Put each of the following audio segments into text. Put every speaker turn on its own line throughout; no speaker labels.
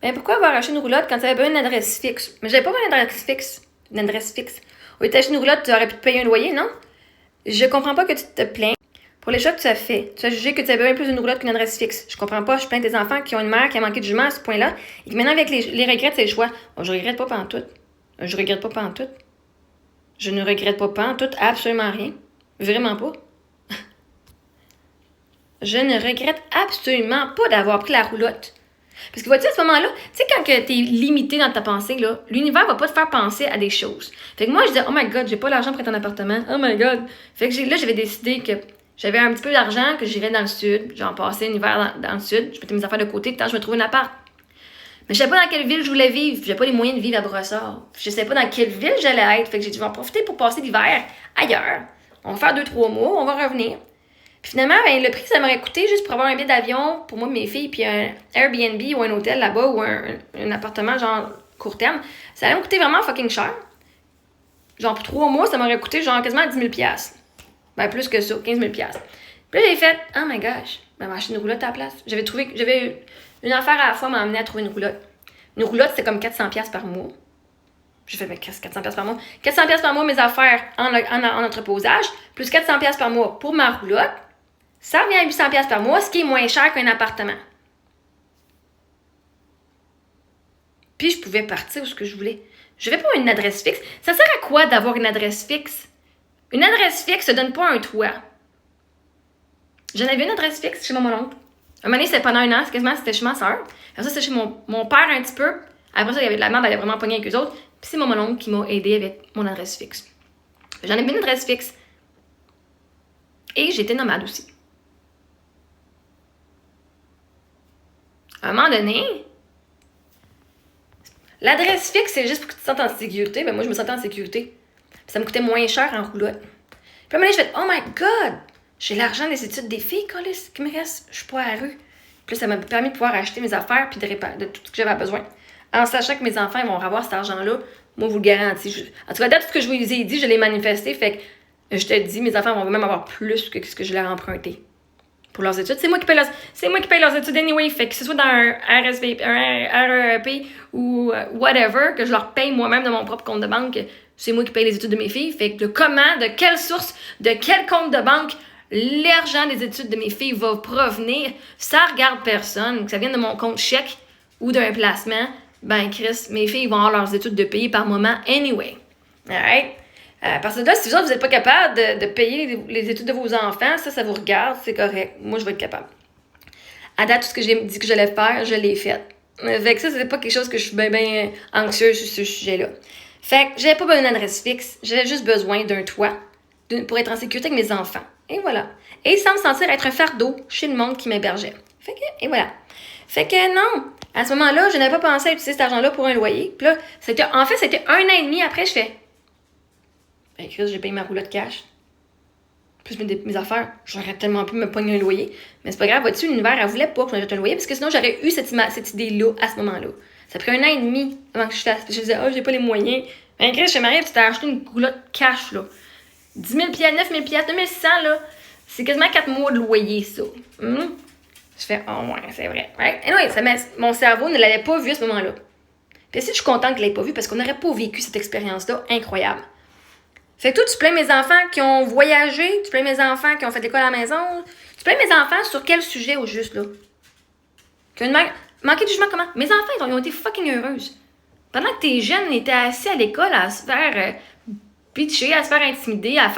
Ben pourquoi avoir acheté une roulotte quand tu avais pas une adresse fixe? Mais j'avais pas une adresse fixe. Une adresse fixe. Au lieu d'acheter une roulotte, tu aurais pu te payer un loyer, non? Je comprends pas que tu te plains pour les choix que tu as fait. Tu as jugé que tu avais bien plus une roulotte qu'une adresse fixe. Je comprends pas. Je plains tes enfants qui ont une mère qui a manqué de jugement à ce point-là et qui maintenant avec les regrets de ses choix. Bon, je regrette pas pantoute. Je regrette pas pantoute. Je ne regrette pas pantoute absolument rien. Vraiment pas. Je ne regrette absolument pas d'avoir pris la roulotte. Parce que vois-tu, à ce moment-là, tu sais, quand tu es limité dans ta pensée, là, l'univers va pas te faire penser à des choses. Fait que moi, je disais, oh my god, j'ai pas l'argent pour être en appartement. Oh my god. Fait que là, j'avais décidé que j'avais un petit peu d'argent, que j'irais dans le sud. Genre, passer un hiver dans le sud. Je mettais mes affaires de côté, tant que je me trouvais un appart. Mais je savais pas dans quelle ville je voulais vivre. J'avais pas les moyens de vivre à Brossard. Je savais pas dans quelle ville j'allais être. Fait que j'ai dit, je vais en profiter pour passer l'hiver ailleurs. On va faire 2-3 mois, on va revenir. Puis finalement, ben, le prix que ça m'aurait coûté juste pour avoir un billet d'avion pour moi, mes filles, puis un Airbnb ou un hôtel là-bas ou un appartement genre court terme, ça allait me coûter vraiment fucking cher. Genre pour 3 mois, ça m'aurait coûté genre quasiment 10 000 $. Ben plus que ça, 15 000 $. Puis là, j'ai fait, oh my gosh, ben m'acheter une roulotte à la place. J'avais une affaire à la fois m'a amené à trouver une roulotte. Une roulotte, c'était comme 400 $ par mois. J'ai fait, mais 400 $ par mois. 400 $ par mois, mes affaires en entreposage, plus 400 $ par mois pour ma roulotte. Ça revient à 800 $ par mois, ce qui est moins cher qu'un appartement. Puis je pouvais partir où ce que je voulais. Je n'avais pas une adresse fixe. Ça sert à quoi d'avoir une adresse fixe? Une adresse fixe ne donne pas un toit. J'en avais une adresse fixe chez mon oncle. Un moment donné, c'était pendant 1 an, c'était chez ma soeur. Après ça, c'était chez mon père un petit peu. Après ça, il y avait de la merde, elle avait vraiment pogné avec eux autres. Puis c'est mon oncle qui m'a aidé avec mon adresse fixe. J'en avais une adresse fixe. Et j'étais nomade aussi. À un moment donné, l'adresse fixe, c'est juste pour que tu te sentes en sécurité. Ben moi, je me sentais en sécurité. Puis ça me coûtait moins cher en roulotte. Puis à un moment donné, je fais, oh my god, j'ai l'argent des études des filles, Colis, qui me reste. Je suis pas à la rue. Puis là, ça m'a permis de pouvoir acheter mes affaires puis de tout ce que j'avais besoin. En sachant que mes enfants ils vont avoir cet argent-là, moi, je vous le garantis. En tout cas, date tout ce que je vous ai dit, je l'ai manifesté. Fait que je te dis, mes enfants vont même avoir plus que ce que je leur ai emprunté. Pour leurs études. C'est moi qui paye leurs études anyway. Fait que ce soit dans un RSVP, un REP ou whatever, que je leur paye moi-même de mon propre compte de banque, c'est moi qui paye les études de mes filles. Fait que de quelle source, de quel compte de banque l'argent des études de mes filles va provenir, ça regarde personne. Que ça vienne de mon compte chèque ou d'un placement, ben Chris, mes filles vont avoir leurs études de payer par moment anyway. Alright? Parce que là, si vous n'êtes pas capable de payer les études de vos enfants, ça vous regarde, c'est correct. Moi, je vais être capable. À date, tout ce que j'ai dit que j'allais faire, je l'ai fait. Fait que ça, c'est pas quelque chose que je suis bien anxieuse sur ce sujet-là. Fait que j'avais pas besoin d'une adresse fixe, j'avais juste besoin d'un toit pour être en sécurité avec mes enfants. Et voilà. Et sans me sentir être un fardeau chez le monde qui m'hébergeait. Fait que, et voilà. Fait que non, à ce moment-là, je n'avais pas pensé à utiliser cet argent-là pour un loyer. Puis là, c'était 1 an et demi après, je fais... Ben Chris, j'ai payé ma roulotte cash. Plus mes affaires. J'aurais tellement pu me pogner un loyer. Mais c'est pas grave, vois-tu, l'univers, elle voulait pas que j'achète un loyer, parce que sinon, j'aurais eu cette idée-là à ce moment-là. Ça a pris 1 an et demi avant que je fasse. Je disais, oh, j'ai pas les moyens. Ben Chris, chez Marie, tu t'as acheté une roulotte cash, là. 10 000 $, 9 000 $, 2 600, là. C'est quasiment 4 mois de loyer, ça. Je fais, oh ouais, c'est vrai. Right? Anyway, mon cerveau ne l'avait pas vu à ce moment-là. Puis si je suis contente qu'il l'ait pas vu, parce qu'on n'aurait pas vécu cette expérience-là incroyable. Fait que toi, tu plains mes enfants qui ont voyagé, tu plains mes enfants qui ont fait l'école à la maison, tu plains mes enfants sur quel sujet au juste, là? Qui ont une mère... Manqué de jugement comment? Mes enfants, ils ont été fucking heureuses. Pendant que tes jeunes étaient assis à l'école à se faire pitcher, à se faire intimider, à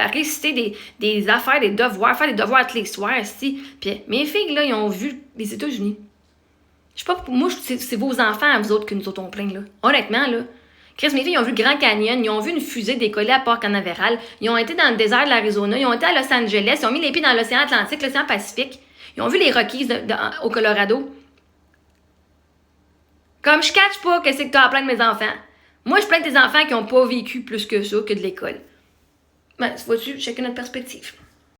réciter des affaires, des devoirs, faire des devoirs tous les soirs, ici. Puis mes filles, là, ils ont vu les États-Unis. Je sais pas, moi, c'est vos enfants à vous autres que nous autres on plaint, là. Honnêtement, là. Chris, mes filles, ils ont vu le Grand Canyon, ils ont vu une fusée décoller à Port Canaveral, ils ont été dans le désert de l'Arizona, ils ont été à Los Angeles, ils ont mis les pieds dans l'océan Atlantique, l'océan Pacifique, ils ont vu les Rockies au Colorado. Comme je catch pas que c'est que t'as à plaindre mes enfants. Moi, je plains tes enfants qui ont pas vécu plus que ça, que de l'école. Ben, vois-tu, chacun notre perspective.